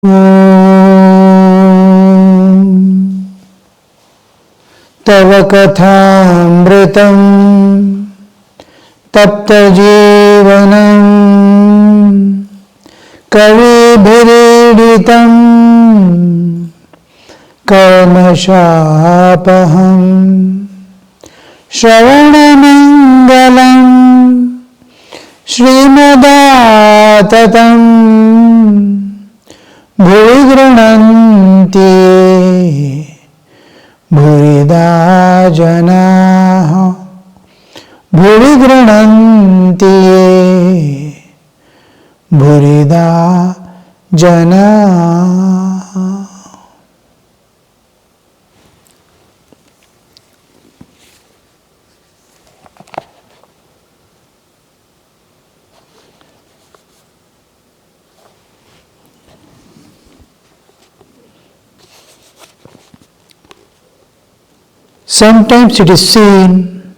Om Tava Kathamritam Tapta Jivanam Kavibhiriditam Karmashapaham Shravanamangalam Srimadaatatam Bhuvi Grananti Bhurida Janaha Bhuvi Grananti Bhurida Janaha. Sometimes it is seen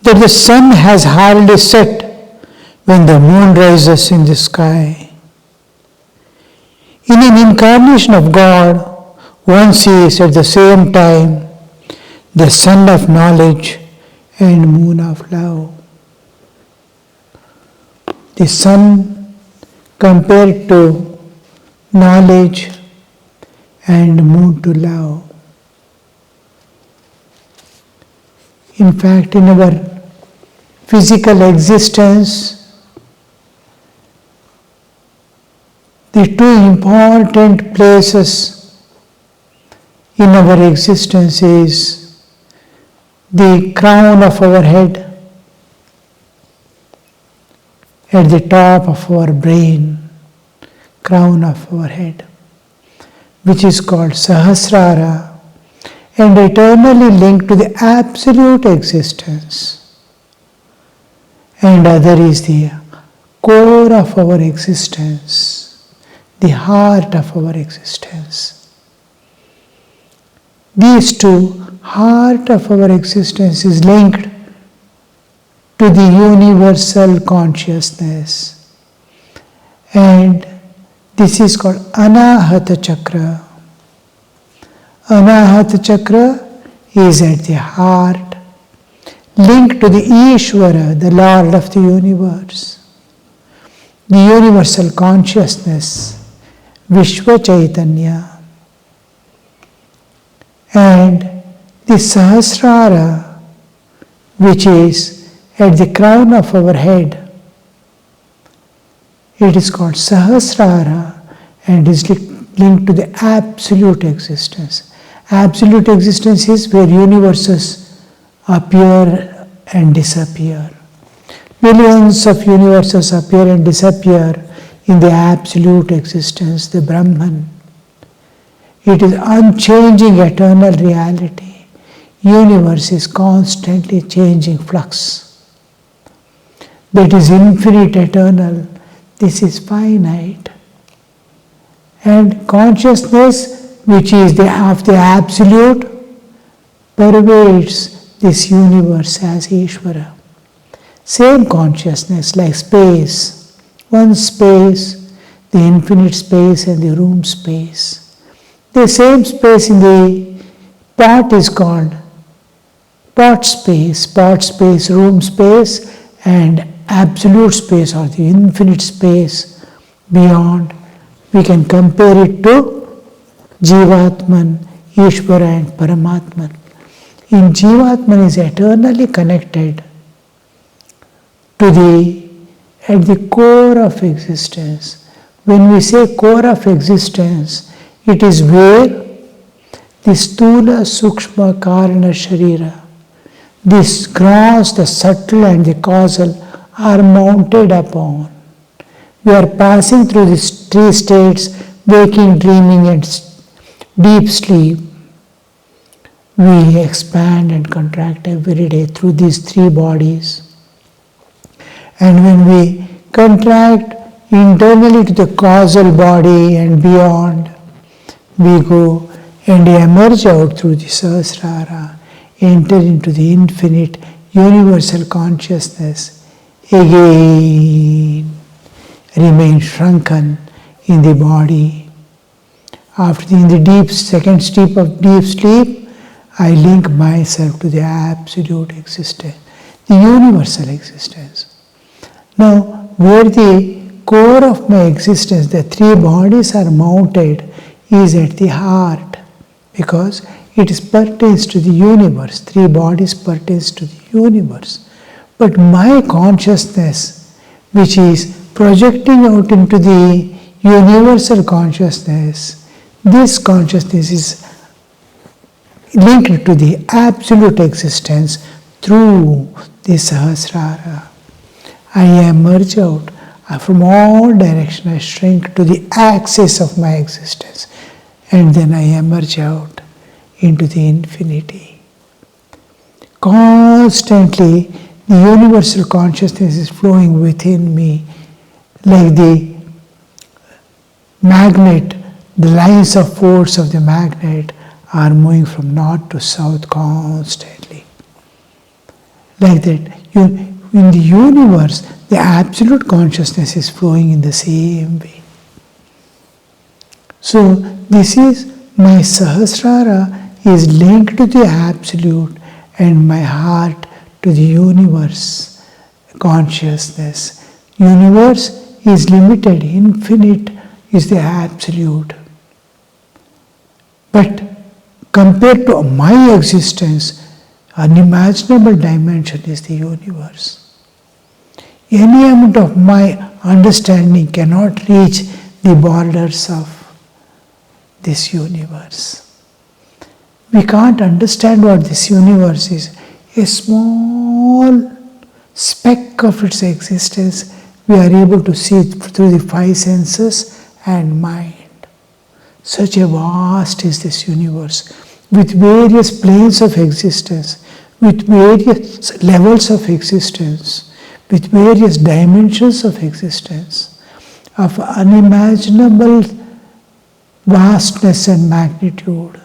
that the sun has hardly set when the moon rises in the sky. In an incarnation of God, one sees at the same time the sun of knowledge and moon of love. The sun compared to knowledge and moon to love. In fact, in our physical existence, the two important places in our existence is the crown of our head, at the top of our brain, crown of our head, which is called Sahasrara, and eternally linked to the absolute existence. And other is the core of our existence, the heart of our existence. These two, heart of our existence is linked to the universal consciousness. And this is called Anahata Chakra. Anahata Chakra is at the heart, linked to the Ishvara, the Lord of the universe, the universal consciousness, Vishwa Chaitanya. And the Sahasrara, which is at the crown of our head, it is called Sahasrara and is linked to the absolute existence. Absolute existence is where universes appear and disappear. Millions of universes appear and disappear in the absolute existence, the Brahman. It is unchanging eternal reality. Universe is constantly changing flux. That is infinite, eternal. This is finite. And consciousness, which is of the absolute, pervades this universe as Ishvara. Same consciousness like space, one space, the infinite space and the room space. The same space in the pot is called pot space, room space, and absolute space or the infinite space beyond. We can compare it to Jivatman, Ishvara and Paramatman. In Jivatman is eternally connected to at the core of existence. When we say core of existence, it is where the Stula, Sukshma, Karana, Sharira, this gross, the subtle and the causal are mounted upon. We are passing through these three states, waking, dreaming and deep sleep. We expand and contract every day through these three bodies. And when we contract internally to the causal body and beyond, we go and emerge out through the Sahasrara, enter into the infinite universal consciousness, again remain shrunken in the body in the second step of deep sleep, I link myself to the absolute existence, the universal existence. Now, where the core of my existence, the three bodies are mounted, is at the heart, because it pertains to the universe. Three bodies pertains to the universe. But my consciousness, which is projecting out into the universal consciousness, this consciousness is linked to the absolute existence through the Sahasrara. I emerge out from all directions. I shrink to the axis of my existence, and then I emerge out into the infinity. Constantly, the universal consciousness is flowing within me like the magnet. The lines of force of the magnet are moving from north to south constantly. Like that, in the universe, the absolute consciousness is flowing in the same way. So, this is my Sahasrara is linked to the absolute, and my heart to the universe consciousness. Universe is limited, infinite is the absolute. But compared to my existence, unimaginable dimension is the universe. Any amount of my understanding cannot reach the borders of this universe. We can't understand what this universe is. A small speck of its existence we are able to see through the five senses and mind. Such a vast is this universe, with various planes of existence, with various levels of existence, with various dimensions of existence, of unimaginable vastness and magnitude.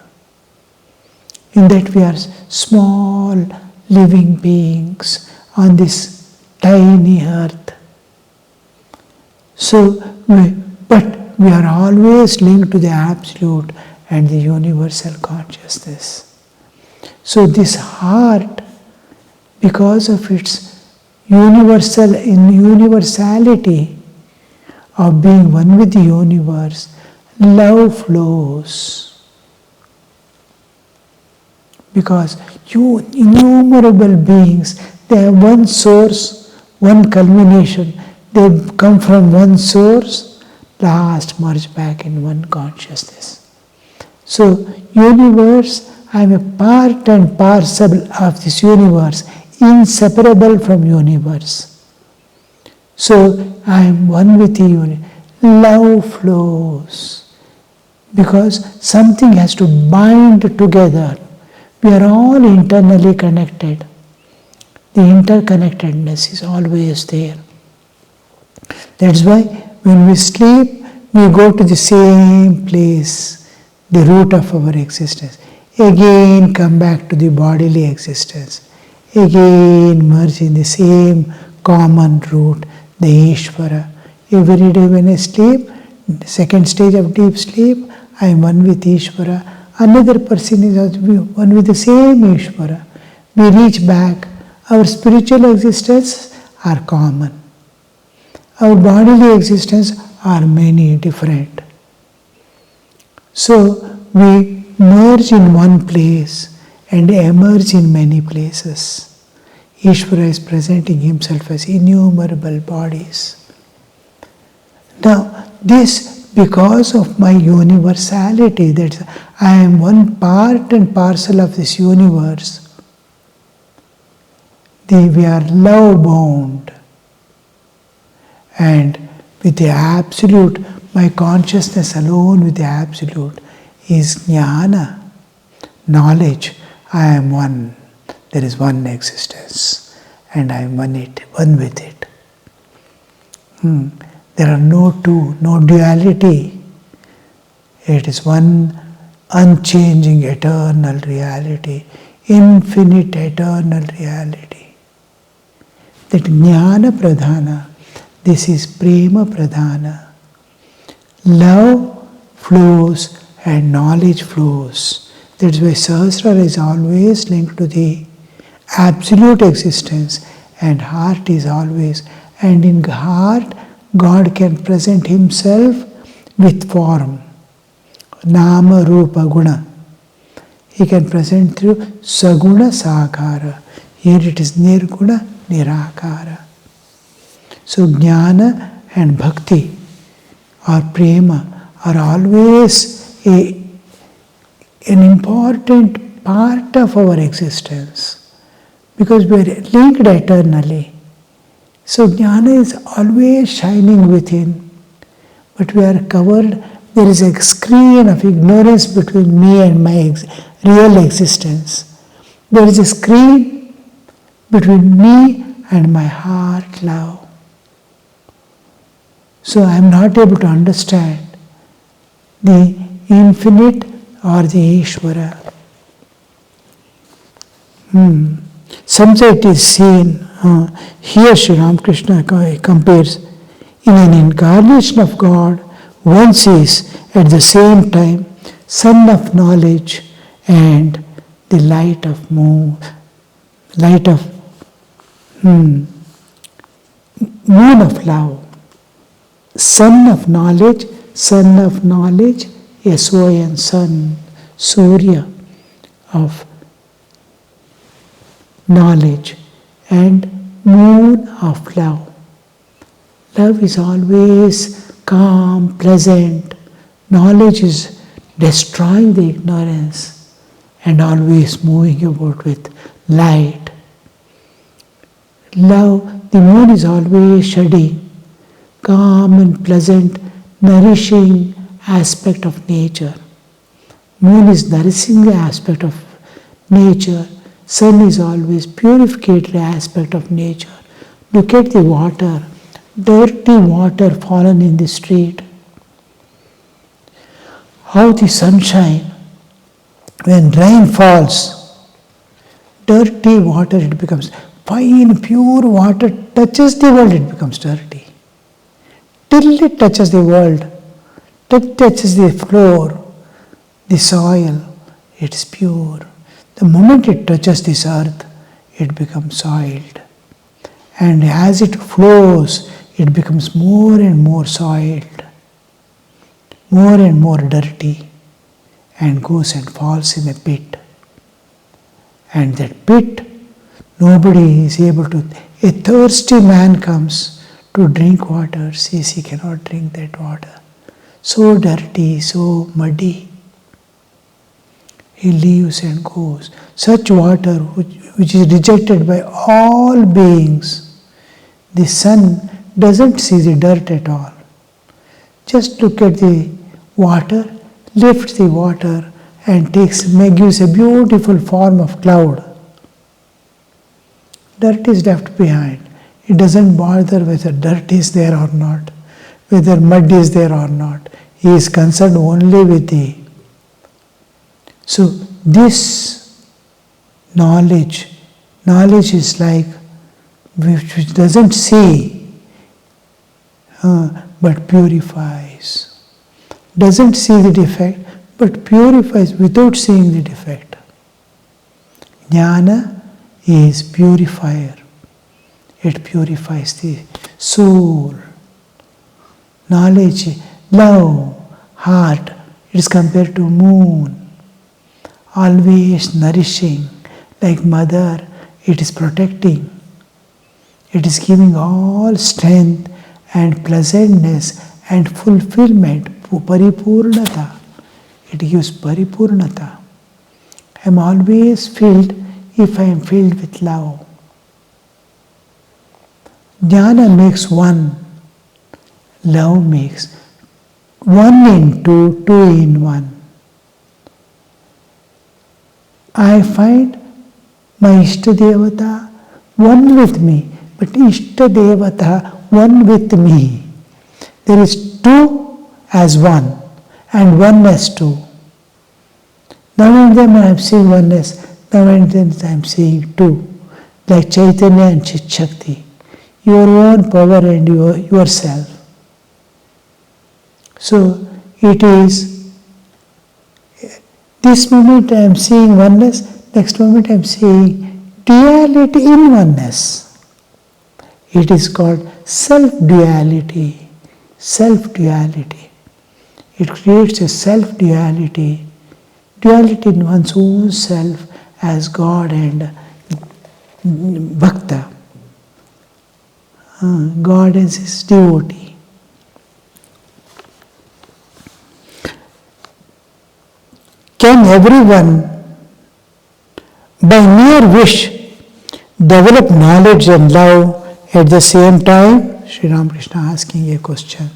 In that we are small living beings on this tiny earth. But we are always linked to the absolute and the universal consciousness. So this heart, because of its universality of being one with the universe, love flows. Because innumerable beings, they have one source, one culmination. They come from one source, last merge back in one consciousness. So, universe, I am a part and parcel of this universe, inseparable from universe. So, I am one with the universe. Love flows. Because something has to bind together. We are all internally connected. The interconnectedness is always there. That's why when we sleep, we go to the same place, the root of our existence. Again come back to the bodily existence. Again merge in the same common root, the Ishvara. Every day when I sleep, second stage of deep sleep, I am one with Ishvara. Another person is also one with the same Ishvara. We reach back. Our spiritual existence are common. Our bodily existence are many different. So we merge in one place and emerge in many places. Ishvara is presenting himself as innumerable bodies. Now this, because of my universality, that I am one part and parcel of this universe, we are love bound. And with the absolute, my consciousness alone with the absolute is jnana, knowledge. I am one. There is one existence, and I am one with it. There are no two, no duality. It is one unchanging, eternal reality, infinite, eternal reality. That jnana pradhana, this is prema pradhana. Love flows and knowledge flows. That's why Sahasrara is always linked to the absolute existence, and heart is always. And in heart, God can present Himself with form. Nama, Rupa, Guna. He can present through Saguna, Sakara. Here it is Nirguna, Nirakara. So Jnana and Bhakti or Prema are always an important part of our existence because we are linked eternally. So Jnana is always shining within, but we are covered. There is a screen of ignorance between me and my real existence. There is a screen between me and my heart love. So I am not able to understand the infinite or the Ishvara. Sometimes it is seen, here Sri Ramakrishna compares, in an incarnation of God, one sees at the same time sun of knowledge and the light of moon of love. Sun of knowledge, S-O-N, sun, Surya of knowledge, and moon of love. Love is always calm, pleasant. Knowledge is destroying the ignorance and always moving about with light. Love, the moon is always shedding calm and pleasant, nourishing aspect of nature. Moon is nourishing the aspect of nature. Sun is always purificatory aspect of nature. Look at the water, dirty water fallen in the street. How the sunshine, when rain falls, dirty water, it becomes fine, pure water, touches the world, it becomes dirty. Till it touches the world, it touches the floor, the soil, it is pure. The moment it touches this earth, it becomes soiled. And as it flows, it becomes more and more soiled, more and more dirty, and goes and falls in a pit. And that pit, nobody is able to. A thirsty man comes to drink water, says he cannot drink that water. So dirty, so muddy. He leaves and goes. Such water which is rejected by all beings. The sun doesn't see the dirt at all. Just look at the water, lifts the water and gives a beautiful form of cloud. Dirt is left behind. It doesn't bother whether dirt is there or not, whether mud is there or not. He is concerned only with the. So this knowledge is like which doesn't see but purifies. Doesn't see the defect but purifies without seeing the defect. Jnana is purifier. It purifies the soul. Knowledge, love, heart, it is compared to moon. Always nourishing, like mother, it is protecting. It is giving all strength and pleasantness and fulfillment, paripurnata. It gives paripurnata. I am always filled if I am filled with love. Jnana makes one. Love makes one in two, two in one. I find my Ishtadevata one with me, but Ishtadevata one with me. There is two as one and one as two. Now and then I am seeing oneness, now and then I am seeing two, like Chaitanya and Chit Shakti, your own power and yourself. So it is This moment I am seeing oneness, next moment I am seeing duality in oneness. It is called self-duality. Self-duality. It creates a self-duality. Duality in one's own self as God and Bhakta. God as his devotee. Can everyone, by mere wish, develop knowledge and love at the same time? Sri Ramakrishna asking a question.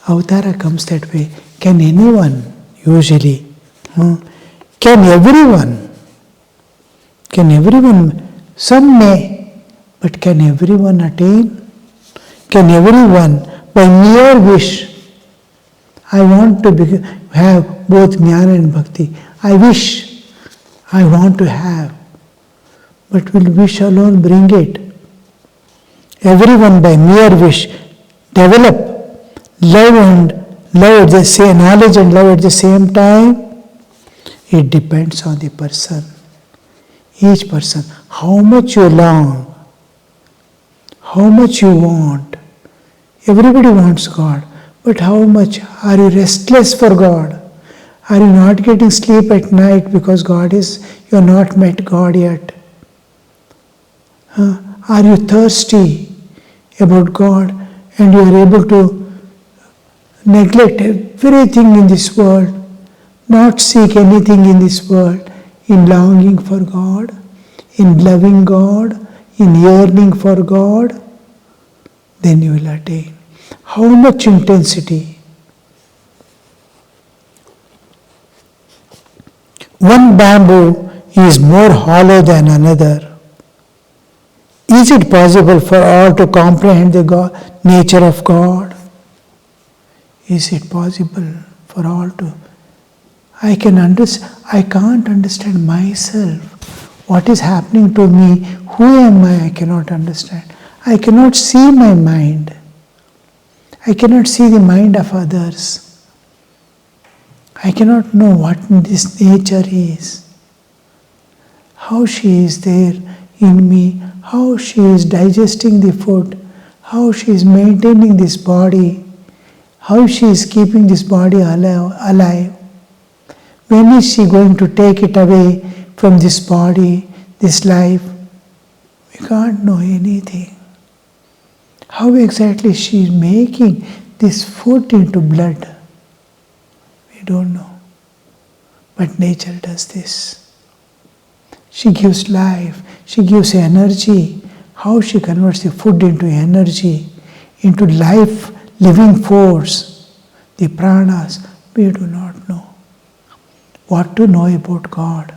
Avatara comes that way. Can anyone, usually, can everyone, some may, but can everyone attain? Can everyone, by mere wish, I want to have both jnana and bhakti. I wish, I want to have. But will wish alone bring it? Everyone by mere wish develop knowledge and love at the same time? It depends on the person. Each person, how much you long, how much you want. Everybody wants God, but how much are you restless for God? Are you not getting sleep at night because you have not met God yet? Are you thirsty about God and you are able to neglect everything in this world, not seek anything in this world, in longing for God, in loving God, in yearning for God? Then you will attain. How much intensity? One bamboo is more hollow than another. Is it possible for all to comprehend the nature of God? Is it possible for all to? I can't understand myself. What is happening to me? Who am I cannot understand. I cannot see my mind. I cannot see the mind of others. I cannot know what this nature is. How she is there in me, how she is digesting the food, how she is maintaining this body, how she is keeping this body alive. When is she going to take it away from this body, this life? We can't know anything. How exactly she is making this food into blood? We don't know. But nature does this. She gives life, she gives energy. How she converts the food into energy, into life, living force, the pranas, we do not know. What to know about God?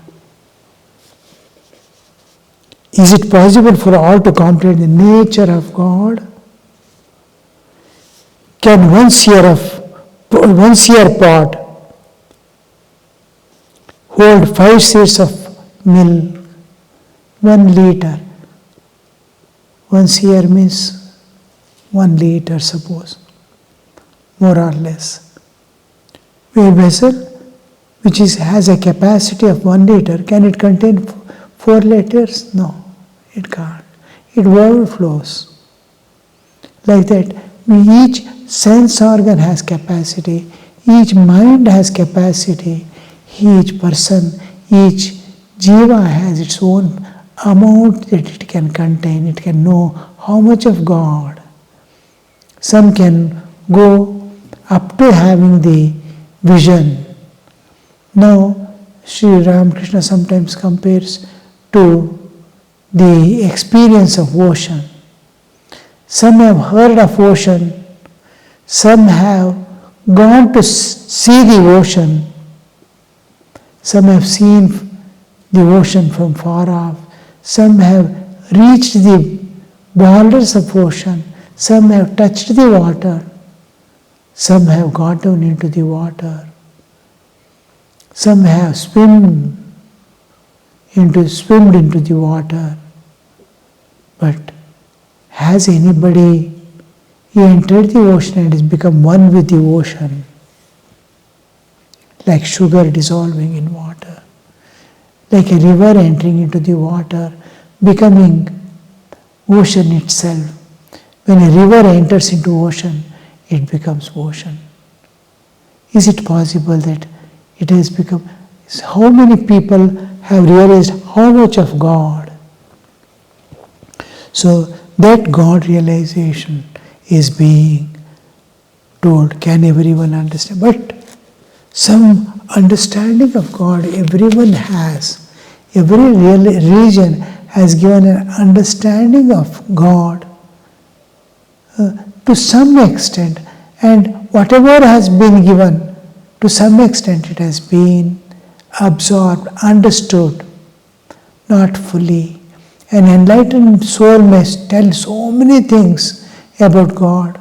Is it possible for all to comprehend the nature of God? Can one seer pot hold 5 seers of milk, 1 liter? 1 seer means 1 liter, suppose, more or less. A vessel which has a capacity of 1 liter, can it contain 4 liters? No, it can't. It overflows. Like that, each sense organ has capacity, each mind has capacity, each person, each jiva has its own amount that it can contain, it can know how much of God. Some can go up to having the vision. Now, Sri Ramakrishna sometimes compares to the experience of ocean. Some have heard of ocean, some have gone to see the ocean, some have seen the ocean from far off, some have reached the borders of ocean, some have touched the water, some have got down into the water, some have swimmed into the water. But has anybody entered the ocean and has become one with the ocean? like sugar dissolving in water, like a river entering into the water, becoming ocean itself. When a river enters into ocean, it becomes ocean. Is it possible that it has become? How many people have realized how much of God? So that God realization is being told. Can everyone understand? But some understanding of God everyone has. Every religion has given an understanding of God to some extent, and whatever has been given, to some extent it has been absorbed, understood, not fully. An enlightened soul may tell so many things about God,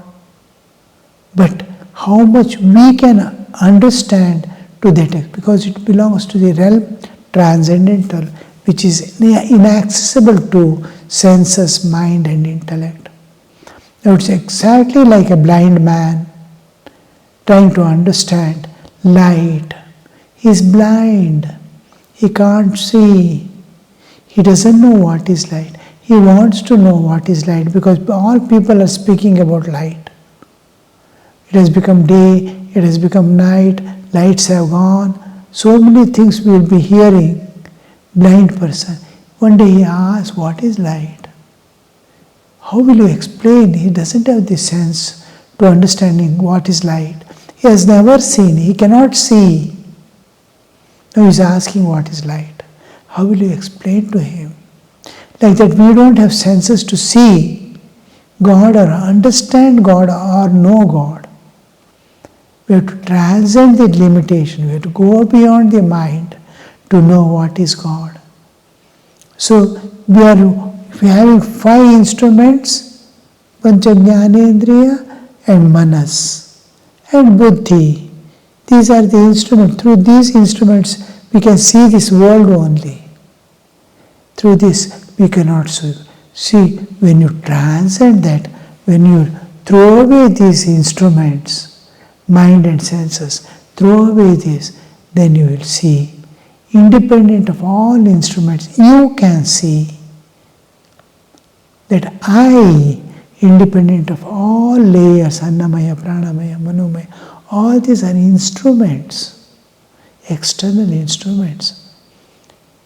but how much we can understand to that, because it belongs to the realm transcendental, which is inaccessible to senses, mind and intellect. Now it's exactly like a blind man trying to understand light. He's blind. He can't see. He doesn't know what is light. He wants to know what is light because all people are speaking about light. It has become day, it has become night, lights have gone. So many things we will be hearing. Blind person. One day he asks, what is light? How will you explain? He doesn't have the sense to understanding what is light. He has never seen, he cannot see. Now he is asking what is light. How will you explain to him? Like that we don't have senses to see God or understand God or know God. We have to transcend the limitation. We have to go beyond the mind to know what is God. So we are having 5 instruments, Pancha Jnanendriya and Manas and Buddhi. These are the instruments. Through these instruments we can see this world only. Through this we cannot see. When you transcend that, when you throw away these instruments, mind and senses, throw away this, then you will see. Independent of all instruments, you can see that I, independent of all layers, Annamaya, Pranamaya, Manomaya, all these are instruments, external instruments.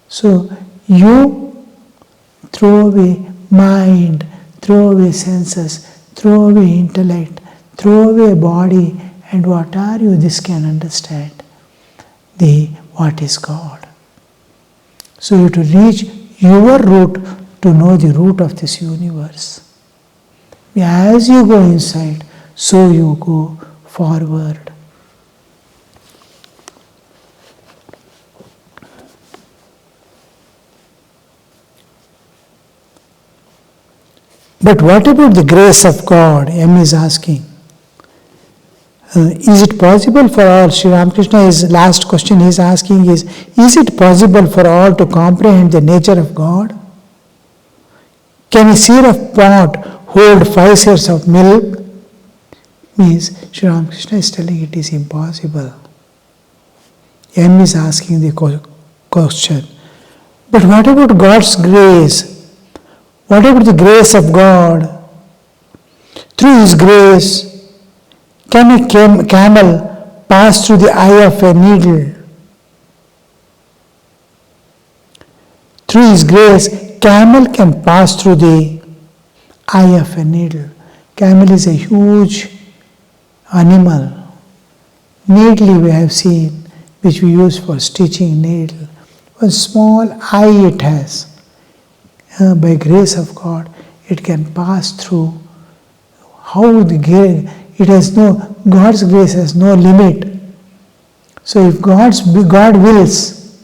So you throw away mind, throw away senses, throw away intellect, throw away body, and what are you? This can understand what is God. So you have to reach your root to know the root of this universe. As you go inside, so you go forward. But what about the grace of God? M is asking. Is it possible for all? Sri Ramakrishna, his last question he is asking is it possible for all to comprehend the nature of God? Can a seer of pot hold 5 seers of milk? Means Sri Ramakrishna is telling it is impossible. M is asking the question. But what about God's grace? What about the grace of God? Through His grace, can a camel pass through the eye of a needle? Through His grace, camel can pass through the eye of a needle. Camel is a huge animal. Needle we have seen, which we use for stitching needle. One small eye it has. By grace of God, it can pass through. How it has God's grace has no limit. So if God wills,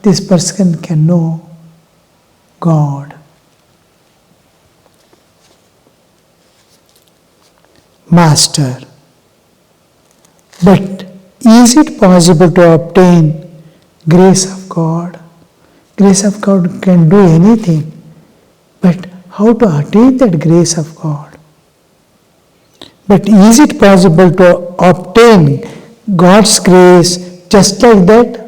this person can know God. Master. But is it possible to obtain grace of God? Grace of God can do anything. But how to attain that grace of God? But is it possible to obtain God's grace, just like that,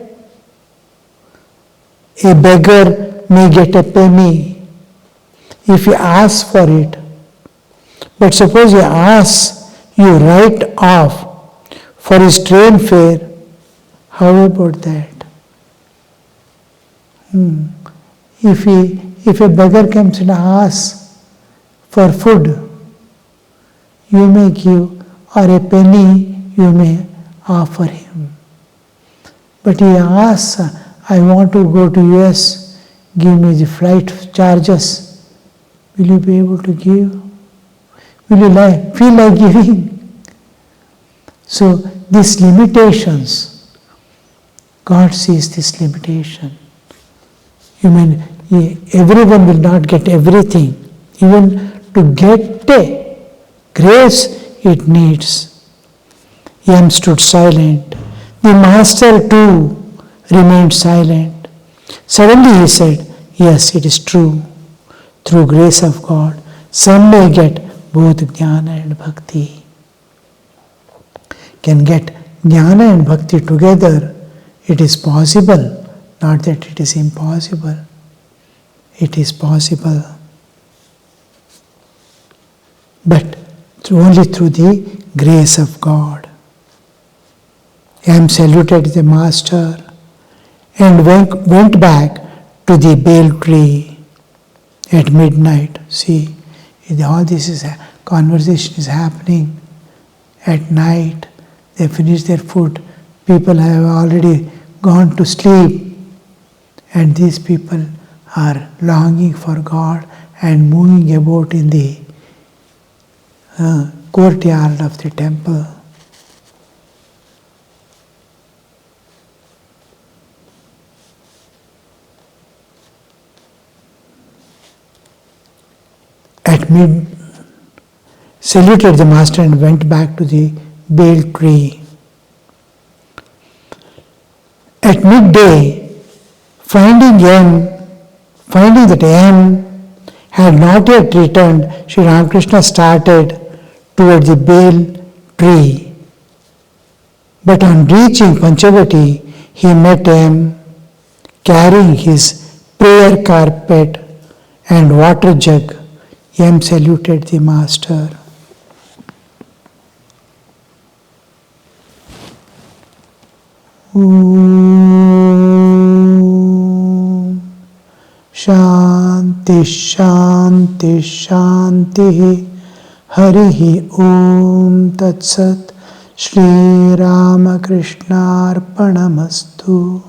a beggar may get a penny if he asks for it. But suppose he asks you right off for his train fare, how about that? If a beggar comes and asks for food, you may give, or a penny you may offer him. But he asks, I want to go to US, give me the flight charges. Will you be able to give? Will you feel like giving? So these limitations, God sees this limitation. Everyone will not get everything. Even to get grace, it needs. Yam stood silent. The master too remained silent. Suddenly he said, yes, it is true. Through grace of God, some may get both jnana and bhakti. Can get jnana and bhakti together. It is possible. Not that it is impossible. It is possible. But only through the grace of God. Yam saluted the master and went back to the bale tree at midnight. See, all this conversation is happening at night. They finish their food. People have already gone to sleep. And these people are longing for God and moving about in the courtyard of the temple. At saluted the master and went back to the bale tree. At midday, finding that Yam had not yet returned, Sri Ramakrishna started toward the bale tree. But on reaching Panchavati, he met Yam carrying his prayer carpet and water jug. Yam saluted the master. Om Shanti Shanti Shanti Harihi Om Tat Sat Shri Ramakrishna Arpanamastu.